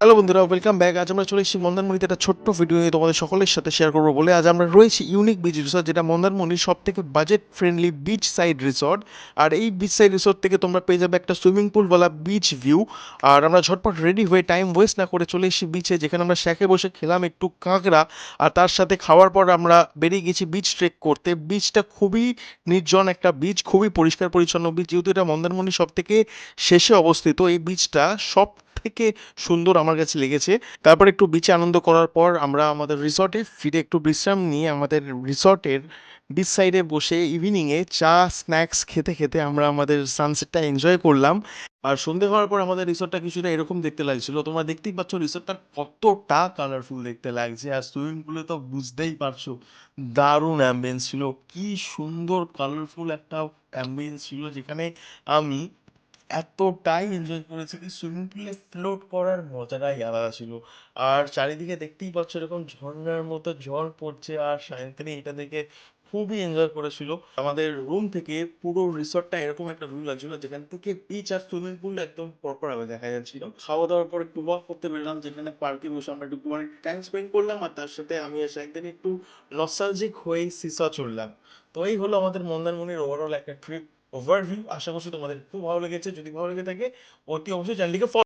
Hello বন্ধুরা, welcome back. আজ আমরা চলে এসেছি মন্দারমণিতে একটা ছোট্ট ভিডিও নিয়ে তোমাদের সকলের সাথে শেয়ার করবো বলে। আজ আমরা রয়েছি ইউনিক বিচ রিসর্ট, যেটা মন্দারমণির সব থেকে budget friendly beach side resort. আর এই বিচ সাইড রিসর্ট থেকে তোমরা পেয়ে যাবে একটা সুইমিং পুলওয়ালা বিচ ভিউ। আর আমরা ঝটপট রেডি হয়ে টাইম ওয়েস্ট না করে চলে এসেছি বিচে, যেখানে আমরা শ্যাকে বসে খেলাম একটু কাঁকড়া। আর তার সাথে খাওয়ার পর আমরা বেরিয়ে গেছি বিচ ট্রেক করতে। বিচটা খুবই নির্জন একটা বিচ, খুবই পরিষ্কার পরিচ্ছন্ন বিচ। যেহেতু এটা মন্দারমণির সব থেকে শেষে অবস্থিত, এই বিচটা সব থেকে সুন্দর আমার কাছে লেগেছে। তারপর একটু বিচে আনন্দ করার পর আমরা আমাদের রিসর্টে ফিরে একটু বিশ্রাম নিয়ে আমাদের রিসর্টের বিচ সাইডে বসে ইভিনিংয়ে চা স্ন্যাক্স খেতে খেতে আমরা আমাদের সানসেটটা এনজয় করলাম। আর সন্ধে হওয়ার পর আমাদের রিসর্টটা কিছুটা এরকম দেখতে লাগছিল। তোমরা দেখতেই পাচ্ছ রিসর্টটা কতটা কালারফুল দেখতে লাগছে। আর সুইমিং পুলে তো বুঝতেই পারছো, দারুণ অ্যাম্বিয়েন্স ছিল। কি সুন্দর কালারফুল একটা অ্যাম্বিয়েন্স ছিল, যেখানে আমি এতটাই এনজয় করেছি কি সুইমিং পুলে ফ্লোট করার মজাটাই আলাদা ছিল। আর চারিদিকে দেখতেই পাচ্ছ এরকম ঝর্ণার মতো জল পড়ছে, আর সায়ন্তনী এটা দেখে খুবই এনজয় করেছিল। আমাদের রুম থেকে পুরো রিসর্টটা এরকম একটা ভিউ লাগছিল, যেখান থেকে বিচ আর সুইমিং পুল একদম পরপর ভাবে দেখা যাচ্ছিল। খাওয়া দাওয়ার পর একটু ওয়াক করতে বেরলাম, যেখানে পার্কে বসে আমরা একটু টাইম স্পেন্ড করলাম। আর তার সাথে আমি আর সায়ন্তনী একটু নস্টালজিক হয়ে সিসা চড়লাম। তো এই হলো আমাদের মন্দারমণির ওভারঅল একটা ট্রিপ ওভারভিউ। আশা করছি তোমাদের খুব ভালো লেগেছে। যদি ভালো লেগে থাকে অতি অবশ্যই চ্যানেলটিকে